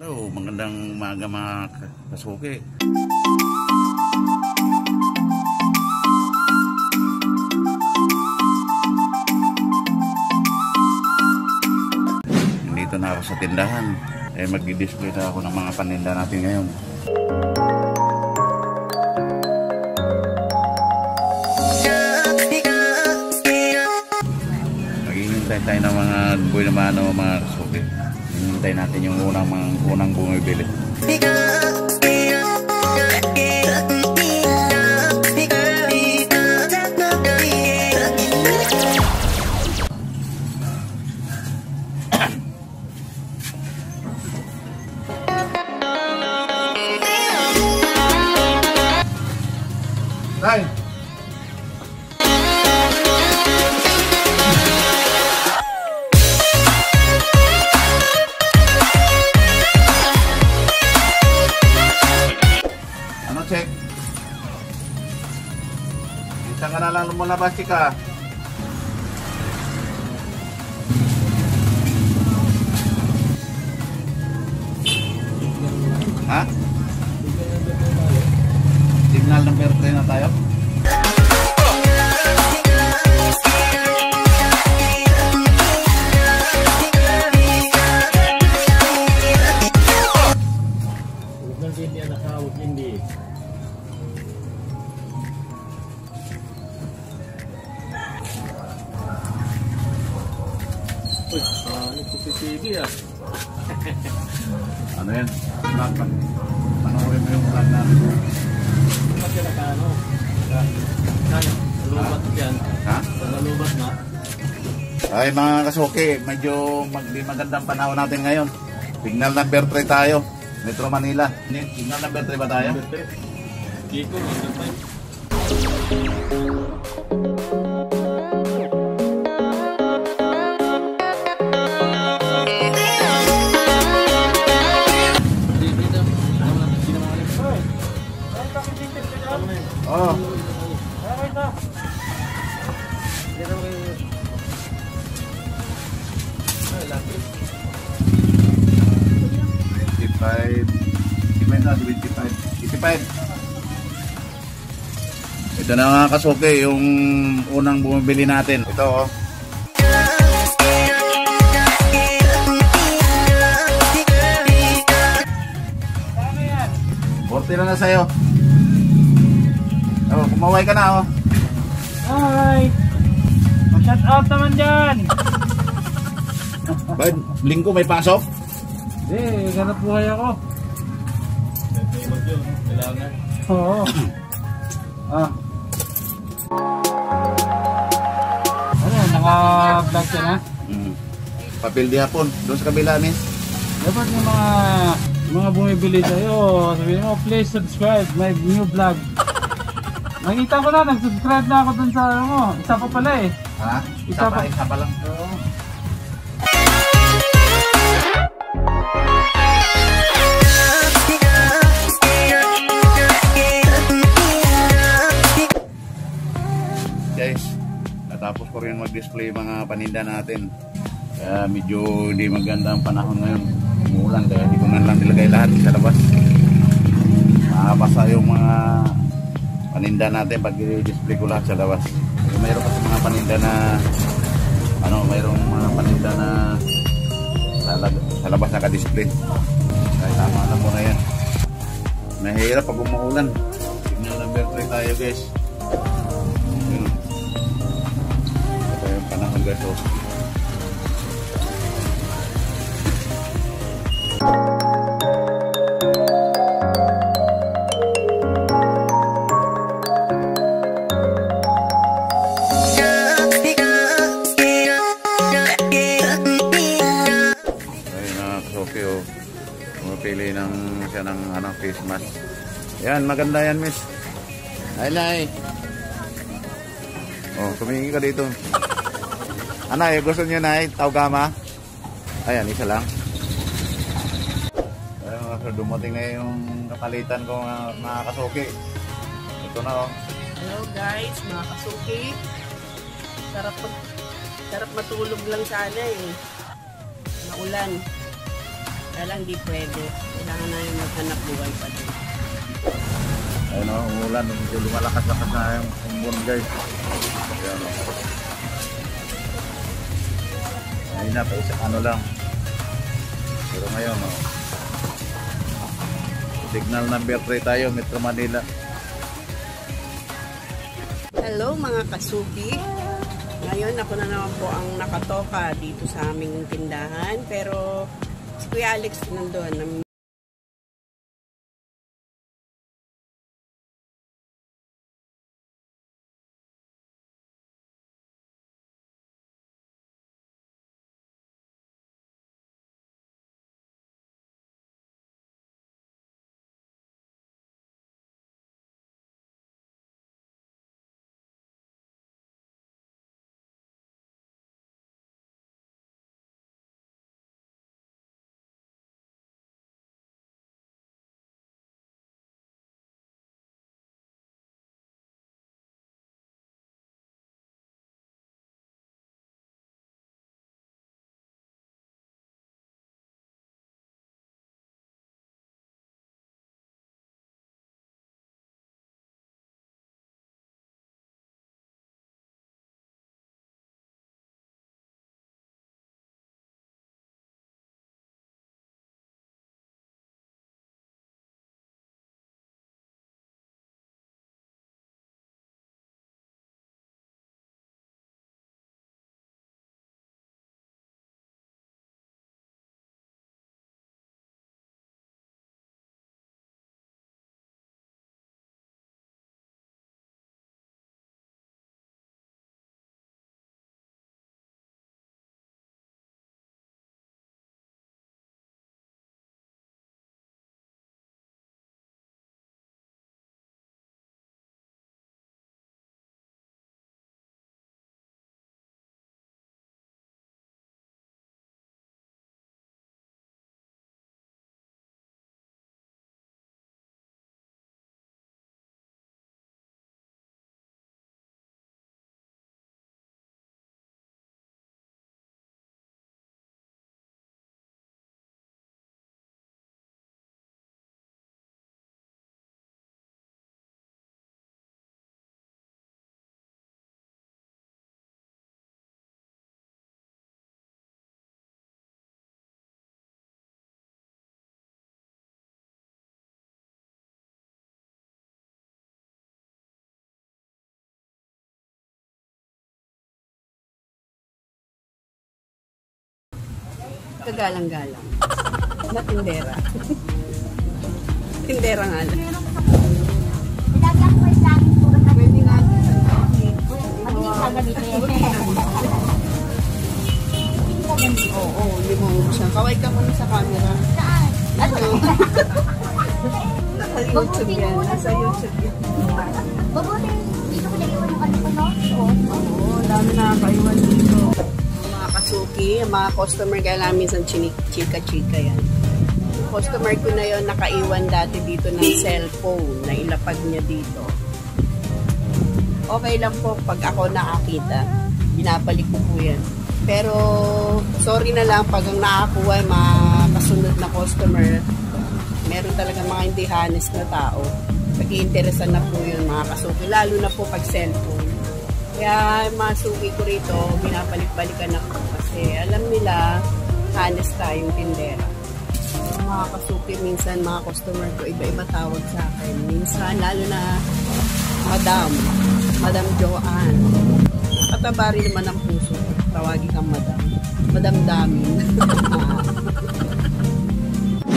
Hello, magandang umaga mga kasuki. Dito na ako sa tindahan. Magdi-display na ako ng mga paninda natin ngayon. Maghihintay tayo ng mga boy na mga kasuki. Hintay natin yung unang bumibili. Right. Check. Isa ka na lang lumulabas ka. Ha? Signal number 3 na tayo. Ano yan? Vlog pa. Panoorin mo yung vlog namin. Bakit na ka ano? Nalubat dyan. Ha? Nalubat na. Ay mga kasuki, medyo magandang panahon natin ngayon. Signal number 3 tayo. Metro Manila. Signal number 3 ba tayo? Kiko, number 5. Oh. Okay na. Ito na nga kasuki, yung unang bumibili natin. Ito oh. Porte lang na sa'yo. Oh, kumaway ka na oh. Hi! Shout out naman dyan! Bakit? Linggo may pasok? Hindi, ganap buhay ako. Kailangan. Oo. Ah. Ano, naka-vlog ka na? Papel di hapon, doon sa kabila ni. Dapat yung mga bumibili sa'yo, sabihin mo, please subscribe my new vlog. Nakita ko na, nag-subscribe na ako dun sa ano mo. Isa pa pala eh. Ha? Isa pa lang. Oo. Guys, natapos ko rin mag-display mga paninda natin. Kaya medyo hindi maganda ang panahon ngayon. Umuulan kaya hindi ko na lang nilagay lahat sa labas. Makabasa yung mga paninda natin pag i-display ko lahat sa labas. Mayroon kasi mga paninda na mayroong mga paninda na sa labas naka-display. Kaya tama na muna yan. Mahirap pag umuulan. Signal number 3 tayo guys. Yun. Ito yung panahon guys. Oh. Pili ng siya ng face mask. Yan, maganda yan, miss. Ay, nay. Oh, tumingin ka dito. Anay, gusto niyo, nay? Taugama? Ayan, isa lang. Ayun, so dumating na yung kapalitan ko mga kasuki. Ito na, oh. Hello guys, mga kasuki. Sarap matulog lang sana eh. Naulan. Kaya lang di pwede. Kailangan na yung maghanap buhay pa din. Ayun o, umulan. Medyo lumalakas-lakas na yung umbon guys. Ayun o. Ayun na, paisang ano lang. Pero ngayon o. Signal number 3 tayo, Metro Manila. Hello mga kasuki. Ngayon ako na naman po ang nakatoka dito sa aming tindahan. Pero si Kuya Alex nandun. Kagalang-galang. Na tindera. Tindera nga lang. Pwede nga. Oo, limang siya. Kaway ka muna sa camera. Saan? Ito. Nasa YouTube yan. Nasa YouTube yan. Babuti, dito ko naiwan yung ano ko, no? Oo, dami nakakaiwan dito. Mga kasuki, mga customer kaya namin sa chika-chika yan. Customer ko na yon nakaiwan dati dito ng cellphone na ilapag niya dito. Okay lang po pag ako nakakita, binabalik ko po yan. Pero sorry na lang pag ang nakakuha mga kasunod na customer, meron talaga mga hindi honest na tao. Pag-iinteresan na po yun mga kasuki, lalo na po pag cellphone. Kaya mga suki ko rito, binabalik-balikan ako kasi alam nila honest tayong tindera. Mga kasuki, minsan mga customer ko, iba-iba tawag sa akin. Minsan, lalo na Madam Joanne. Nakataba rin naman ang puso. Tawagin kang Madam Damin.